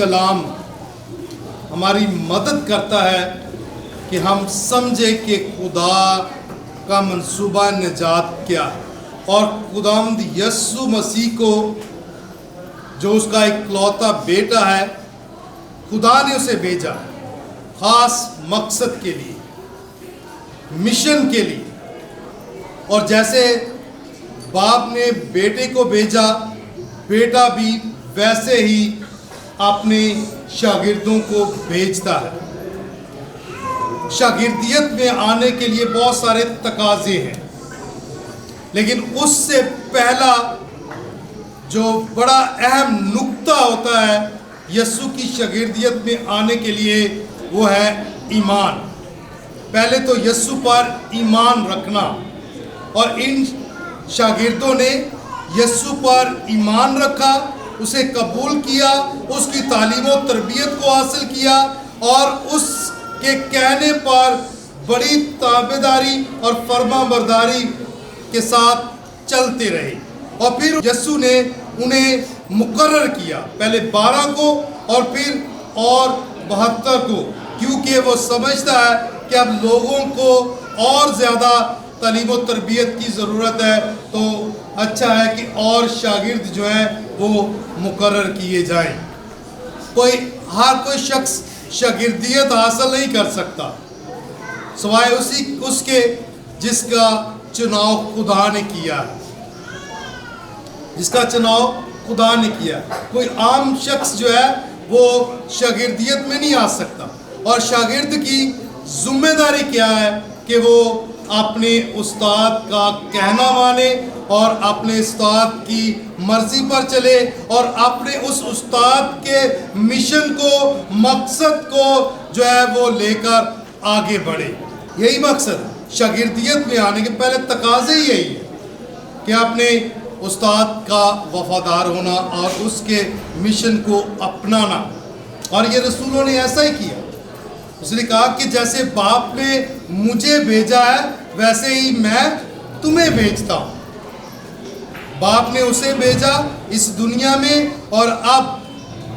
کلام ہماری مدد کرتا ہے کہ ہم سمجھیں کہ خدا کا منصوبہ نجات کیا ہے، اور خداوند یسوع مسیح کو جو اس کا اکلوتا بیٹا ہے، خدا نے اسے بھیجا خاص مقصد کے لیے، مشن کے لیے۔ اور جیسے باپ نے بیٹے کو بھیجا، بیٹا بھی ویسے ہی اپنے شاگردوں کو بھیجتا ہے۔ شاگردیت میں آنے کے لیے بہت سارے تقاضے ہیں، لیکن اس سے پہلا جو بڑا اہم نقطہ ہوتا ہے یسوع کی شاگردیت میں آنے کے لیے، وہ ہے ایمان۔ پہلے تو یسوع پر ایمان رکھنا، اور ان شاگردوں نے یسوع پر ایمان رکھا، اسے قبول کیا، اس کی تعلیم و تربیت کو حاصل کیا، اور اس کے کہنے پر بڑی تابعداری اور فرما برداری کے ساتھ چلتے رہے۔ اور پھر یسوع نے انہیں مقرر کیا، پہلے 12 کو اور پھر اور 72 کو، کیونکہ وہ سمجھتا ہے کہ اب لوگوں کو اور زیادہ تعلیم و تربیت کی ضرورت ہے، تو اچھا ہے کہ اور شاگرد جو ہیں وہ مقرر کیے جائیں۔ ہر کوئی شخص شاگردیت حاصل نہیں کر سکتا سوائے اس کے جس کا چناؤ خدا نے کیا ہے، جس کا چناؤ خدا نے کیا۔ کوئی عام شخص جو ہے وہ شاگردیت میں نہیں آ سکتا، اور شاگرد کی ذمہ داری کیا ہے کہ وہ اپنے استاد کا کہنا مانے اور اپنے استاد کی مرضی پر چلے، اور اپنے اس استاد کے مشن کو، مقصد کو جو ہے وہ لے کر آگے بڑھے۔ یہی مقصد شاگردیت میں آنے کے پہلے تقاضے یہی ہے کہ اپنے استاد کا وفادار ہونا اور اس کے مشن کو اپنانا۔ اور یہ رسولوں نے ایسا ہی کیا۔ اس نے کہا کہ جیسے باپ نے مجھے بھیجا ہے ویسے ہی میں تمہیں بھیجتا ہوں۔ باپ نے اسے بھیجا اس دنیا میں، اور اب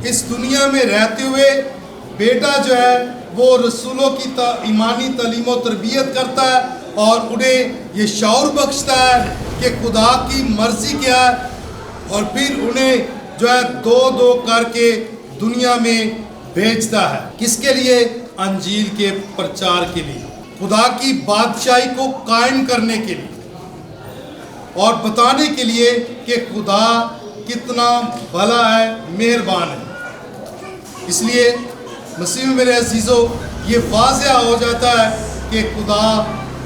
اس دنیا میں رہتے ہوئے بیٹا جو ہے وہ رسولوں کی ایمانی تعلیم و تربیت کرتا ہے، اور انہیں یہ شعور بخشتا ہے کہ خدا کی مرضی کیا ہے، اور پھر انہیں جو ہے دو دو کر کے دنیا میں بھیجتا ہے۔ کس کے لیے؟ انجیل کے پرچار کے لیے، خدا کی بادشاہی کو قائم کرنے کے لیے، اور بتانے کے لیے کہ خدا کتنا بھلا ہے، مہربان ہے۔ اس لیے مسیح میں میرے عزیزو، یہ واضح ہو جاتا ہے کہ خدا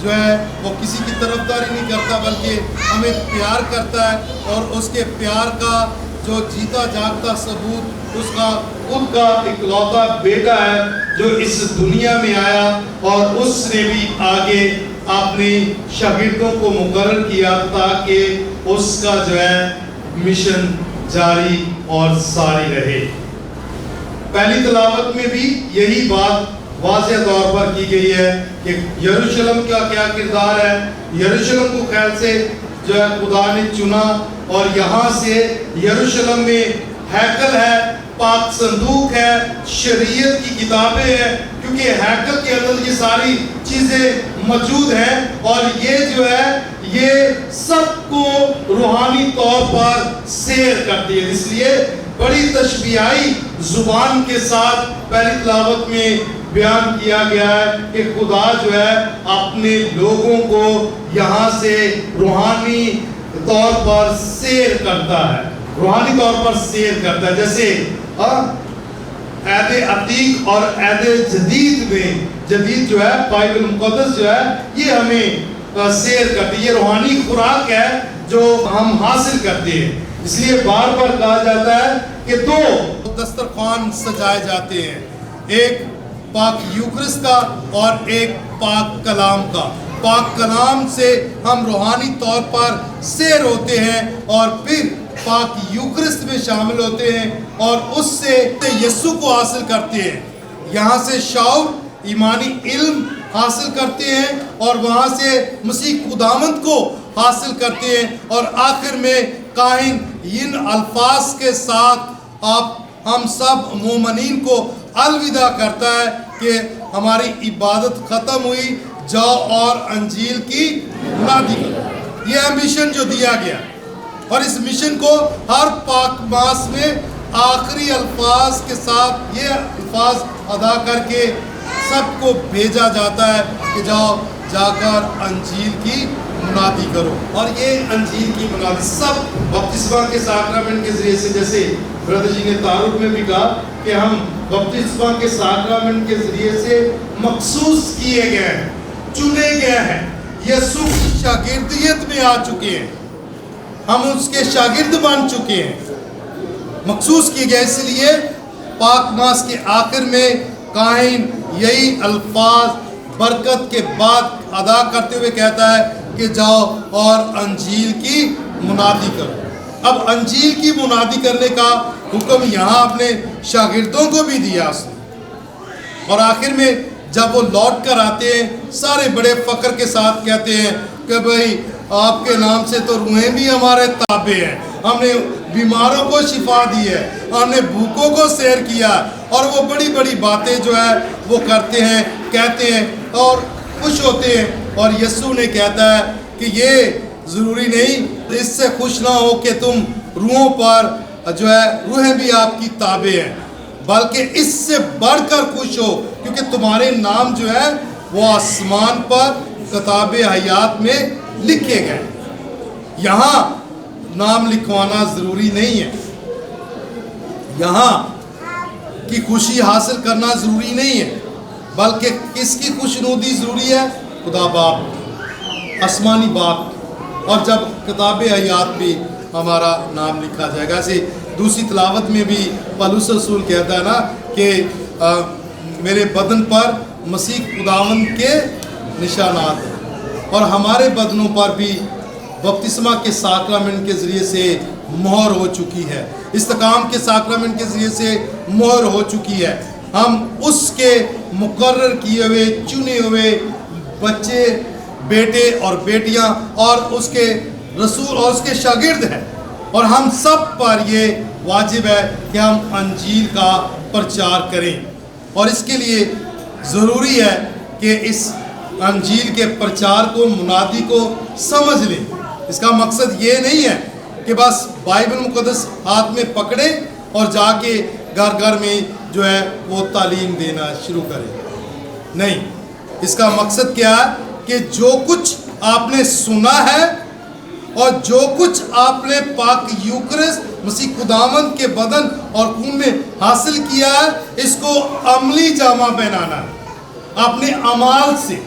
جو ہے وہ کسی کی طرفداری نہیں کرتا، بلکہ ہمیں پیار کرتا ہے، اور اس کے پیار کا جو جیتا جاگتا ثبوت اس کا خود کا اکلوتا بیٹا ہے جو اس دنیا میں آیا، اور اس نے بھی آگے اپنے شاگردوں کو مقرر کیا تاکہ اس کا جو ہے مشن جاری اور ساری رہے۔ پہلی تلاوت میں بھی یہی بات واضح طور پر کی گئی ہے کہ یروشلم کا کیا کردار ہے۔ یروشلم کو خیال سے جو ہے خدا نے چنا، اور یہاں سے یروشلم میں ہیکل ہے، پاک صندوق ہے، شریعت کی کتابیں ہیں، کیونکہ ہیکل کے اندر یہ ساری چیزیں موجود ہیں، اور یہ جو ہے یہ سب کو روحانی طور پر سیر کرتی ہے۔ اس لیے بڑی تشبیہائی زبان کے ساتھ پہلی تلاوت میں بیان کیا گیا ہے کہ خدا جو ہے اپنے لوگوں کو یہاں سے روحانی طور پر سیر کرتا ہے، روحانی طور پر سیر کرتا ہے۔ جیسے عہد عتیق اور عہد جدید میں، جدید جو ہے بائبل مقدس جو ہے یہ ہمیں سیر کرتی ہے، یہ روحانی خوراک ہے جو ہم حاصل کرتے ہیں۔ اس لیے بار بار کہا جاتا ہے کہ دو دسترخوان سجائے جاتے ہیں، ایک پاک یوکرس کا اور ایک پاک کلام کا۔ پاک کلام سے ہم روحانی طور پر سیر ہوتے ہیں، اور پھر پاک یوکرس میں شامل ہوتے ہیں، اور اس سے یسوع کو حاصل کرتے ہیں۔ یہاں سے شعور، ایمانی علم حاصل کرتے ہیں، اور وہاں سے مسیح خداوند کو حاصل کرتے ہیں، اور آخر میں کاہن ان الفاظ کے ساتھ ہم سب مومنین کو الوداع کرتا ہے کہ ہماری عبادت ختم ہوئی، جاؤ اور انجیل کی منادی کرو۔ یہ مشن جو دیا گیا، اور اس مشن کو ہر پاک ماس میں آخری الفاظ کے ساتھ یہ الفاظ ادا کر کے سب کو بھیجا جاتا ہے کہ جاؤ جا کر انجیل کی منادی کرو۔ اور یہ انجیل کی منادی سب بپتسمہ کے ساکرامنٹ کے ذریعے سے، جیسے برادر جی نے تعارف میں بھی کہا کہ ہم بپتسمہ کے ساکرامنٹ کے ذریعے سے مخصوص کیے گئے ہیں، چنے گئے ہیں، یسوع کی شاگردیت میں آ چکے ہیں، ہم اس کے شاگرد بن چکے ہیں، مخصوص کیے گئے۔ اس لیے پاک ماس کے آخر میں کاہن یہی الفاظ برکت کے بعد ادا کرتے ہوئے کہتا ہے کہ جاؤ اور انجیل کی منادی کرو۔ اب انجیل کی منادی کرنے کا حکم یہاں اپنے شاگردوں کو بھی دیا اس نے، اور آخر میں جب وہ لوٹ کر آتے ہیں سارے بڑے فخر کے ساتھ کہتے ہیں کہ بھئی آپ کے نام سے تو روحیں بھی ہمارے تابع ہیں، ہم نے بیماروں کو شفا دی ہے، ہم نے بھوکوں کو سیر کیا، اور وہ بڑی بڑی باتیں جو ہے وہ کرتے ہیں، کہتے ہیں اور خوش ہوتے ہیں۔ اور یسوع نے کہتا ہے کہ یہ ضروری نہیں، اس سے خوش نہ ہو کہ تم روحوں پر جو ہے روحیں بھی آپ کی تابع ہیں، بلکہ اس سے بڑھ کر خوش ہو کیونکہ تمہارے نام جو ہے وہ آسمان پر کتاب حیات میں لکھے گئے۔ یہاں نام لکھوانا ضروری نہیں ہے، یہاں کی خوشی حاصل کرنا ضروری نہیں ہے، بلکہ کس کی خوشنودی ضروری ہے؟ خدا باپ، آسمانی باپ۔ اور جب کتاب حیات بھی ہمارا نام لکھا جائے گا، ایسے دوسری تلاوت میں بھی پولس رسول کہتا ہے نا کہ میرے بدن پر مسیح خداوند کے نشانات ہیں، اور ہمارے بدنوں پر بھی بپتسمہ کے ساکرامنٹ کے ذریعے سے مہر ہو چکی ہے، استقام کے ساکرامنٹ کے ذریعے سے مہر ہو چکی ہے۔ ہم اس کے مقرر کیے ہوئے چنے ہوئے بچے، بیٹے اور بیٹیاں، اور اس کے رسول اور اس کے شاگرد ہیں، اور ہم سب پر یہ واجب ہے کہ ہم انجیل کا پرچار کریں، اور اس کے لیے ضروری ہے کہ اس انجیل کے پرچار کو، منادی کو سمجھ لیں۔ اس کا مقصد یہ نہیں ہے کہ بس بائبل مقدس ہاتھ میں پکڑے اور جا کے گھر گھر میں جو ہے وہ تعلیم دینا شروع کریں، نہیں۔ اس کا مقصد کیا ہے کہ جو کچھ آپ نے سنا ہے اور جو کچھ آپ نے پاک یوکرس مسیح خداوند کے بدن اور خون میں حاصل کیا ہے، اس کو عملی جامہ پہنانا ہے، اپنے اعمال سے،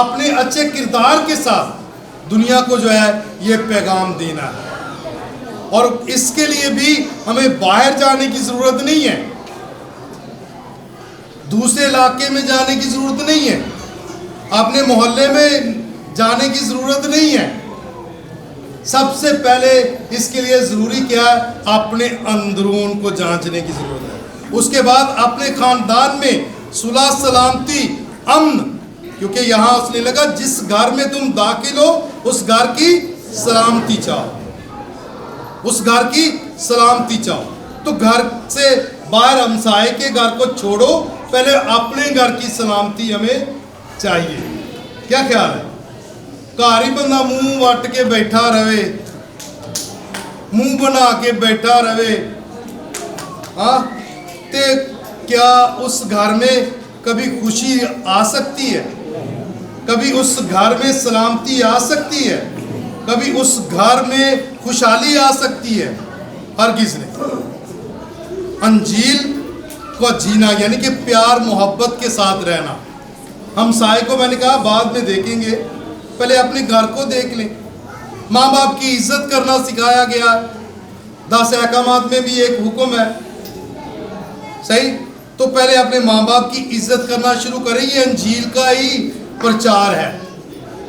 اپنے اچھے کردار کے ساتھ دنیا کو جو ہے یہ پیغام دینا ہے۔ اور اس کے لیے بھی ہمیں باہر جانے کی ضرورت نہیں ہے، دوسرے علاقے میں جانے کی ضرورت نہیں ہے، اپنے محلے میں جانے کی ضرورت نہیں ہے۔ سب سے پہلے اس کے لیے ضروری کیا ہے؟ اپنے اندرون کو جانچنے کی ضرورت ہے۔ اس کے بعد اپنے خاندان میں صلح، سلامتی، امن، کیونکہ یہاں اس نے لگا جس گھر میں تم داخل ہو اس گھر کی سلامتی چاہو، اس گھر کی سلامتی چاہو۔ تو گھر سے باہر ہمسائے کے گھر کو چھوڑو، پہلے اپنے گھر کی سلامتی ہمیں چاہیے۔ کیا خیال ہے؟ گھر ہی بندہ منہ وٹ کے بیٹھا رہے، منہ بنا کے بیٹھا رہے، ہاں تے کیا اس گھر میں کبھی خوشی آ سکتی ہے؟ کبھی اس گھر میں سلامتی آ سکتی ہے؟ کبھی اس گھر میں خوشحالی آ سکتی ہے؟ ہرگز نہیں۔ انجیل کو جینا یعنی کہ پیار محبت کے ساتھ رہنا۔ ہمسائے کو میں نے کہا بعد میں دیکھیں گے، پہلے اپنے گھر کو دیکھ لیں۔ ماں باپ کی عزت کرنا سکھایا گیا، 10 احکامات میں بھی ایک حکم ہے، صحیح؟ تو پہلے اپنے ماں باپ کی عزت کرنا شروع کریں، یہ انجیل کا ہی پرچار ہے۔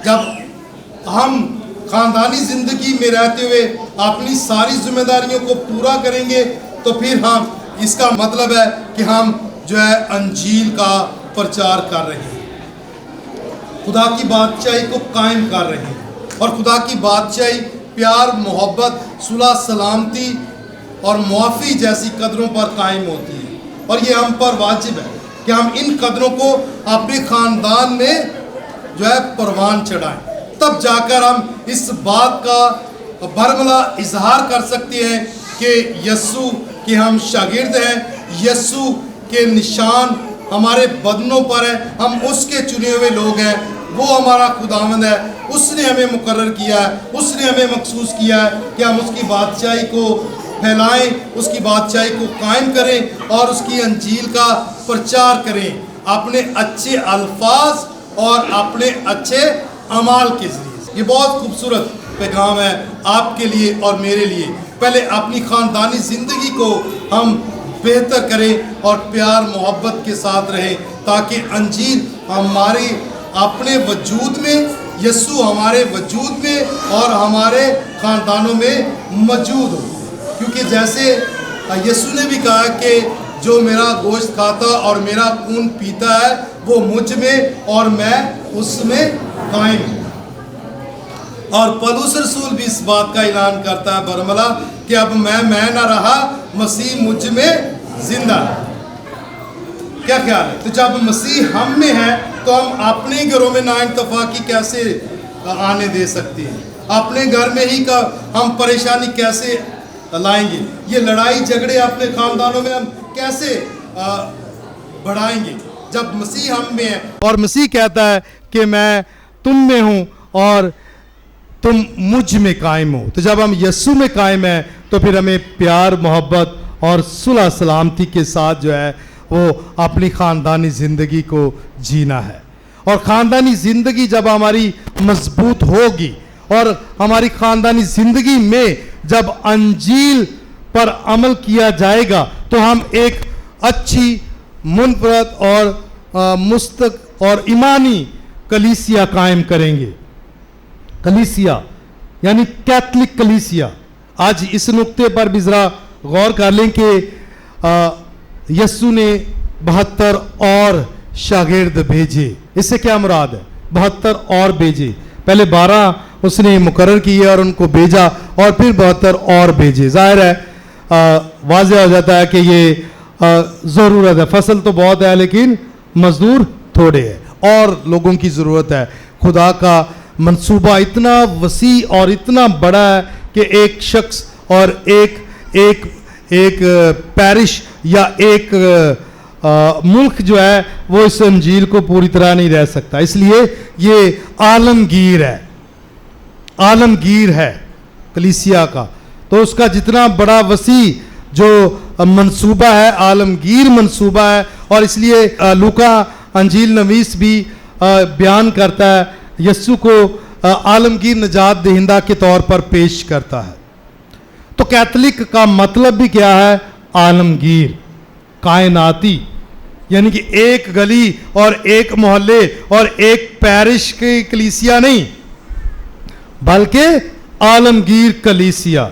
جب ہم خاندانی زندگی میں رہتے ہوئے اپنی ساری ذمہ داریوں کو پورا کریں گے تو پھر ہم، اس کا مطلب ہے کہ ہم جو ہے انجیل کا پرچار کر رہے ہیں، خدا کی بادشاہی کو قائم کر رہے ہیں۔ اور خدا کی بادشاہی پیار، محبت، صلح، سلامتی اور معافی جیسی قدروں پر قائم ہوتی ہے، اور یہ ہم پر واجب ہے کہ ہم ان قدروں کو اپنے خاندان میں جو ہے پروان چڑھائیں، تب جا کر ہم اس بات کا برملا اظہار کر سکتے ہیں کہ یسوع کے ہم شاگرد ہیں، یسوع کے نشان ہمارے بدنوں پر ہیں، ہم اس کے چنے ہوئے لوگ ہیں، وہ ہمارا خداوند ہے، اس نے ہمیں مقرر کیا ہے، اس نے ہمیں مخصوص کیا ہے کہ ہم اس کی بادشاہی کو پھیلائیں، اس کی بادشاہی کو قائم کریں اور اس کی انجیل کا پرچار کریں اپنے اچھے الفاظ اور اپنے اچھے اعمال کے ذریعے۔ یہ بہت خوبصورت پیغام ہے آپ کے لیے اور میرے لیے۔ پہلے اپنی خاندانی زندگی کو ہم بہتر کریں اور پیار محبت کے ساتھ رہیں تاکہ انجیل ہمارے اپنے وجود میں، یسوع ہمارے وجود میں اور ہمارے خاندانوں میں موجود ہو، کیونکہ جیسے یسوع نے بھی کہا کہ جو میرا گوشت کھاتا اور میرا خون پیتا ہے وہ مجھ میں اور میں اس میں قائم ہوں۔ اور پولس رسول بھی اس بات کا اعلان کرتا ہے برملا کہ اب میں نہ رہا، مسیح مجھ میں زندہ ہے۔ کیا خیال ہے؟ تو جب مسیح ہم میں ہے تو ہم اپنے گھروں میں ناانتفاقی کیسے آنے دے سکتے ہیں؟ اپنے گھر میں ہی کا ہم پریشانی کیسے لائیں گے؟ یہ لڑائی جھگڑے اپنے خاندانوں میں ہم کیسے بڑھائیں گے جب مسیح ہم میں ہے؟ اور مسیح کہتا ہے کہ میں تم میں ہوں اور تم مجھ میں قائم ہو۔ تو جب ہم یسوع میں قائم ہیں تو پھر ہمیں پیار محبت اور صلح سلامتی کے ساتھ جو ہے وہ اپنی خاندانی زندگی کو جینا ہے۔ اور خاندانی زندگی جب ہماری مضبوط ہوگی اور ہماری خاندانی زندگی میں جب انجیل پر عمل کیا جائے گا تو ہم ایک اچھی منفرد اور مستق اور ایمانی کلیسیا قائم کریں گے۔ کلیسیا یعنی کیتھلک کلیسیا۔ آج اس نقطے پر بھی ذرا غور کر لیں کہ یسوع نے 72 اور شاگرد بھیجے۔ اس سے کیا مراد ہے؟ 72 اور بھیجے۔ پہلے 12 اس نے مقرر کیے اور ان کو بھیجا اور پھر 72 اور بھیجے۔ ظاہر ہے واضح ہو جاتا ہے کہ یہ ضرورت ہے، فصل تو بہت ہے لیکن مزدور تھوڑے ہیں اور لوگوں کی ضرورت ہے۔ خدا کا منصوبہ اتنا وسیع اور اتنا بڑا ہے کہ ایک شخص اور ایک پیرش یا ایک ملک جو ہے وہ اس انجیل کو پوری طرح نہیں رہ سکتا، اس لیے یہ عالمگیر ہے کلیسیا کا۔ تو اس کا جتنا بڑا وسیع جو منصوبہ ہے عالمگیر منصوبہ ہے، اور اس لیے لوکا انجیل نویس بھی بیان کرتا ہے، یسوع کو عالمگیر نجات دہندہ کے طور پر پیش کرتا ہے۔ تو کیتھلک کا مطلب بھی کیا ہے؟ عالمگیر، کائناتی، یعنی کہ ایک گلی اور ایک محلے اور ایک پیرش کی کلیسیا نہیں بلکہ عالمگیر کلیسیا۔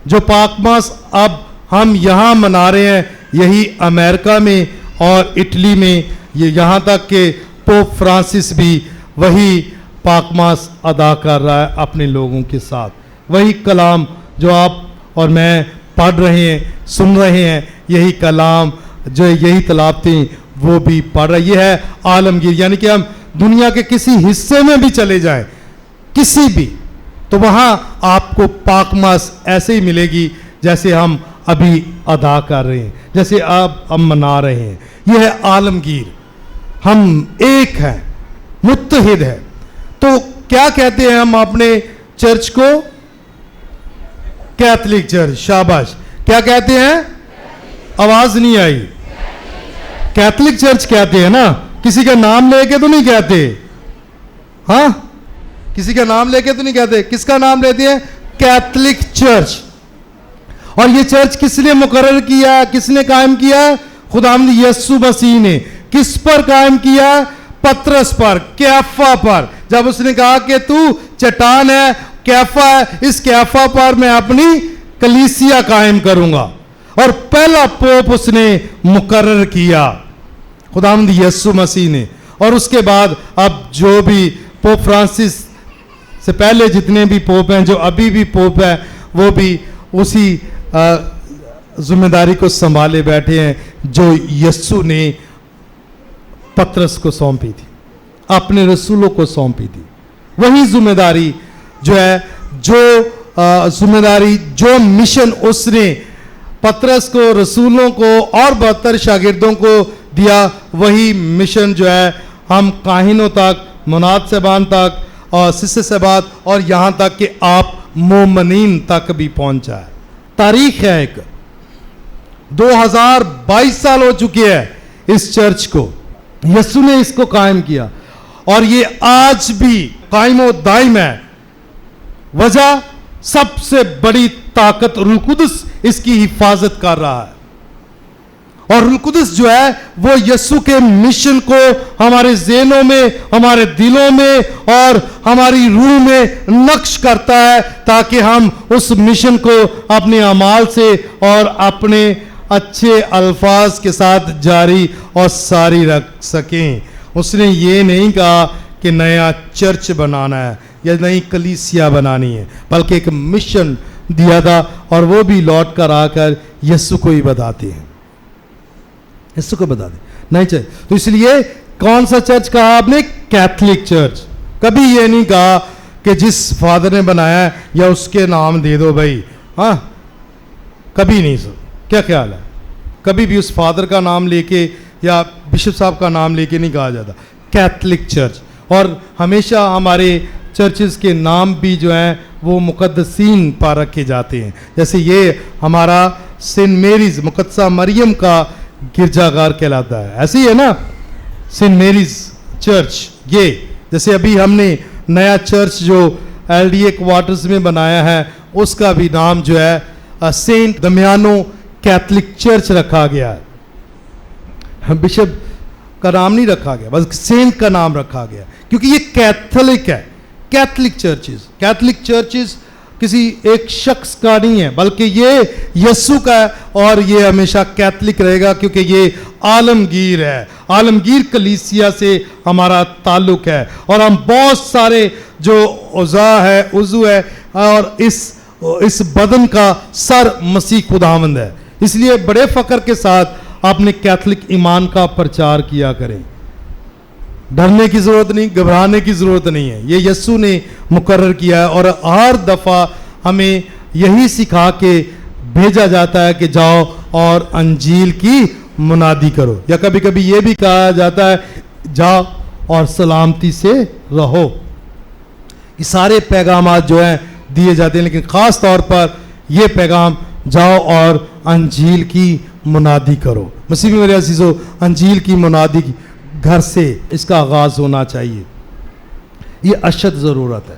جو پاک ماس اب ہم یہاں منا رہے ہیں، یہی امریکہ میں اور اٹلی میں، یہاں تک کہ پوپ فرانسس بھی وہی پاک ماس ادا کر رہا ہے اپنے لوگوں کے ساتھ۔ وہی کلام جو آپ اور میں پڑھ رہے ہیں، سن رہے ہیں، یہی کلام جو یہی تلاوتیں وہ بھی پڑھ رہے۔ یہ ہے عالمگیر، یعنی کہ ہم دنیا کے کسی حصے میں بھی چلے جائیں، کسی بھی، تو وہاں آپ کو پاک ماس ایسے ہی ملے گی جیسے ہم ابھی ادا کر رہے ہیں، جیسے آپ ہم منا رہے ہیں۔ یہ ہے عالمگیر، ہم ایک ہیں، متحد ہے۔ تو کیا کہتے ہیں ہم اپنے چرچ کو؟ Catholic church. شاباش، کیا کہتے ہیں؟ آواز نہیں آئی۔ کیتھلک چرچ کہتے ہیں نا، کسی کا نام لے کے تو نہیں کہتے، ہاں کسی کا نام لے کے تو نہیں کہتے۔ کس کا نام لیتے ہیں؟ Catholic church. اور یہ چرچ کس نے مقرر کیا ہے؟ کس نے قائم کیا ہے؟ خداوند یسوع مسیح نے۔ کس پر قائم کیا؟ پترس پر، کیفا پر۔ جب اس نے کہا کہ تو چٹان ہے، کیفا ہے، اس کیفا پر میں اپنی کلیسیا قائم کروں گا، اور پہلا پوپ اس نے مقرر کیا خداوند یسوع مسیح نے۔ اور اس کے بعد اب جو بھی پوپ فرانسس سے پہلے جتنے بھی پوپ ہیں، جو ابھی بھی پوپ ہیں، وہ بھی اسی ذمہ داری کو سنبھالے بیٹھے ہیں جو یسوع نے پطرس کو سونپی تھی، اپنے رسولوں کو سونپی تھی. وہی ذمہ داری جو ہے، جو ذمہ داری، جو مشن اس نے پطرس کو، رسولوں کو اور 72 شاگردوں کو دیا، وہی مشن جو ہے ہم کاہنوں تک، مناد صاحبان تک اور سسٹر صاحبات اور یہاں تک کہ آپ مومنین تک بھی پہنچا ہے. تاریخ ہے ایک 2022 سال ہو چکے ہیں اس چرچ کو، یسوع نے اس کو قائم کیا اور یہ آج بھی قائم و دائم ہے. وجہ سب سے بڑی طاقت روح القدس اس کی حفاظت کر رہا ہے. اور روح القدس جو ہے وہ یسوع کے مشن کو ہمارے ذہنوں میں، ہمارے دلوں میں اور ہماری روح میں نقش کرتا ہے تاکہ ہم اس مشن کو اپنے اعمال سے اور اپنے اچھے الفاظ کے ساتھ جاری اور ساری رکھ سکیں. اس نے یہ نہیں کہا کہ نیا چرچ بنانا ہے یا نئی کلیسیا بنانی ہے، بلکہ ایک مشن دیا تھا اور وہ بھی لوٹ کر آ کر یسوع کو ہی بتاتے ہیں، یسوع کو بتا دیں نہیں چاہیے. تو اس لیے کون سا چرچ کہا آپ نے؟ Catholic church. کبھی یہ نہیں کہا کہ جس فادر نے بنایا ہے یا اس کے نام دے دو بھائی. ہاں کبھی نہیں سر. کیا خیال ہے؟ کبھی بھی اس فادر کا نام لے کے یا بشپ صاحب کا نام لے کے نہیں کہا جاتا. Catholic church. اور ہمیشہ ہمارے چرچز کے نام بھی جو ہیں وہ مقدسین پر رکھے جاتے ہیں. جیسے یہ ہمارا سینٹ میریز مقدسہ مریم کا گرجا گھر کہلاتا ہے، ایسے ہی ہے نا سینٹ میریز چرچ. یہ جیسے ابھی ہم نے نیا چرچ جو ایل ڈی اے کوارٹرز میں بنایا ہے اس کا بھی نام جو ہے سینٹ دمیانو کیتھولک چرچ رکھا گیا ہے. بشپ کا نام نہیں رکھا گیا، بس سینٹ کا نام رکھا گیا کیونکہ یہ کیتھولک ہے. کیتھولک چرچز کسی ایک شخص کا نہیں ہے بلکہ یہ یسوع کا ہے اور یہ ہمیشہ کیتھولک رہے گا کیونکہ یہ عالمگیر ہے. عالمگیر کلیسیا سے ہمارا تعلق ہے اور ہم بہت سارے جو عضو ہے اور اس بدن کا سر مسیح خداوند ہے. اس لیے بڑے فخر کے ساتھ اپنے کیتھولک ایمان کا پرچار کیا کریں. ڈرنے کی ضرورت نہیں، گھبرانے کی ضرورت نہیں ہے. یہ یسوع نے مقرر کیا ہے اور ہر دفعہ ہمیں یہی سکھا کے بھیجا جاتا ہے کہ جاؤ اور انجیل کی منادی کرو. یا کبھی کبھی یہ بھی کہا جاتا ہے جاؤ اور سلامتی سے رہو. یہ سارے پیغامات جو ہیں دیے جاتے ہیں، لیکن خاص طور پر یہ پیغام جاؤ اور انجیل کی منادی کرو. مسیح میرے عزیزو، انجیل کی منادی کی گھر سے اس کا آغاز ہونا چاہیے. یہ اشد ضرورت ہے،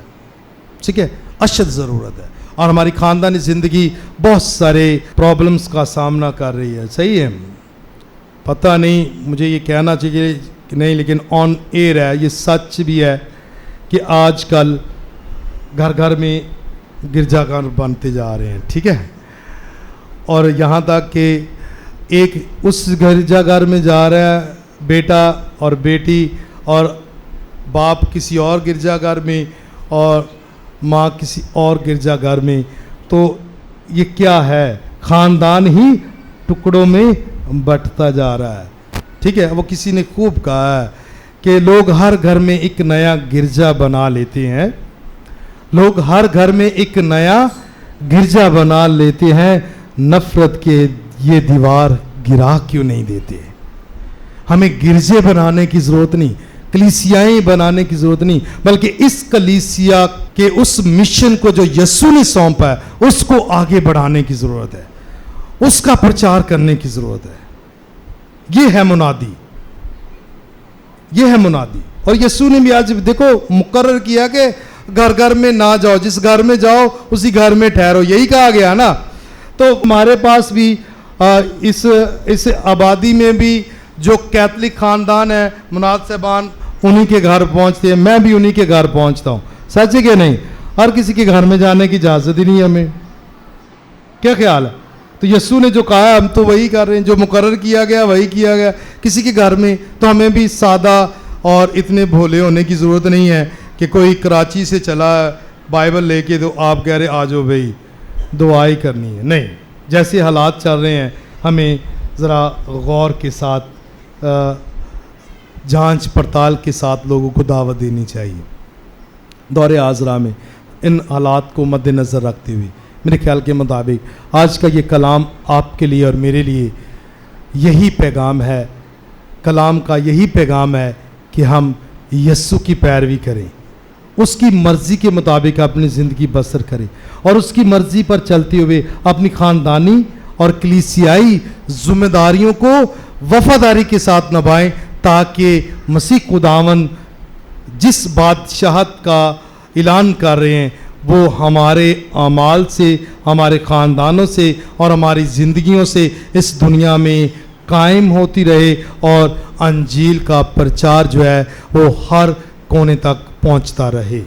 ٹھیک ہے، اشد ضرورت ہے. اور ہماری خاندانی زندگی بہت سارے پرابلمز کا سامنا کر رہی ہے. صحیح ہے، پتہ نہیں مجھے یہ کہنا چاہیے کہ نہیں، لیکن آن ایئر ہے، یہ سچ بھی ہے کہ آج کل گھر گھر میں گرجا گھر بنتے جا رہے ہیں. ٹھیک ہے، اور یہاں تک کہ ایک اس گرجا گھر میں جا رہا ہے بیٹا اور بیٹی اور باپ کسی اور گرجا گھر میں اور ماں کسی اور گرجا گھر میں. تو یہ کیا ہے؟ خاندان ہی ٹکڑوں میں بٹتا جا رہا ہے. ٹھیک ہے، وہ کسی نے خوب کہا ہے کہ لوگ ہر گھر میں ایک نیا گرجا بنا لیتے ہیں. لوگ ہر گھر میں ایک نیا گرجا بنا لیتے ہیں، نفرت کے یہ دیوار گرا کیوں نہیں دیتے؟ ہمیں گرجے بنانے کی ضرورت نہیں، کلیسیائیں بنانے کی ضرورت نہیں، بلکہ اس کلیسیا کے اس مشن کو جو یسوع نے سونپا ہے اس کو آگے بڑھانے کی ضرورت ہے، اس کا پرچار کرنے کی ضرورت ہے. یہ ہے منادی، یہ ہے منادی. اور یسوع نے بھی آج دیکھو مقرر کیا کہ گھر گھر میں نہ جاؤ، جس گھر میں جاؤ اسی گھر میں ٹھہرو، یہی کہا گیا نا. تو ہمارے پاس بھی اس آبادی میں بھی جو کیتھولک خاندان ہے، مناد صاحبان انہی کے گھر پہنچتے ہیں، میں بھی انہی کے گھر پہنچتا ہوں. سچ ہے کہ نہیں؟ ہر کسی کے گھر میں جانے کی اجازت ہی نہیں ہے ہمیں. کیا خیال ہے؟ تو یسوع نے جو کہا ہے ہم تو وہی کر رہے ہیں، جو مقرر کیا گیا وہی کیا گیا. کسی کے گھر میں تو ہمیں بھی سادہ اور اتنے بھولے ہونے کی ضرورت نہیں ہے کہ کوئی کراچی سے چلا بائبل لے کے تو آپ کہہ رہے آ جاؤ بھائی دعا ہی کرنی ہے. نہیں، جیسے حالات چل رہے ہیں ہمیں ذرا غور کے ساتھ جانچ پڑتال کے ساتھ لوگوں کو دعوت دینی چاہیے. دور حاضرہ میں ان حالات کو مد نظر رکھتے ہوئے میرے خیال کے مطابق آج کا یہ کلام آپ کے لیے اور میرے لیے یہی پیغام ہے. کلام کا یہی پیغام ہے کہ ہم یسوع کی پیروی کریں, اس کی مرضی کے مطابق اپنی زندگی بسر کریں اور اس کی مرضی پر چلتے ہوئے اپنی خاندانی اور کلیسیائی ذمہ داریوں کو وفاداری کے ساتھ نبھائیں, تاکہ مسیح خداوند جس بادشاہت کا اعلان کر رہے ہیں وہ ہمارے اعمال سے, ہمارے خاندانوں سے اور ہماری زندگیوں سے اس دنیا میں قائم ہوتی رہے اور انجیل کا پرچار جو ہے وہ ہر کونے تک پہنچتا رہے.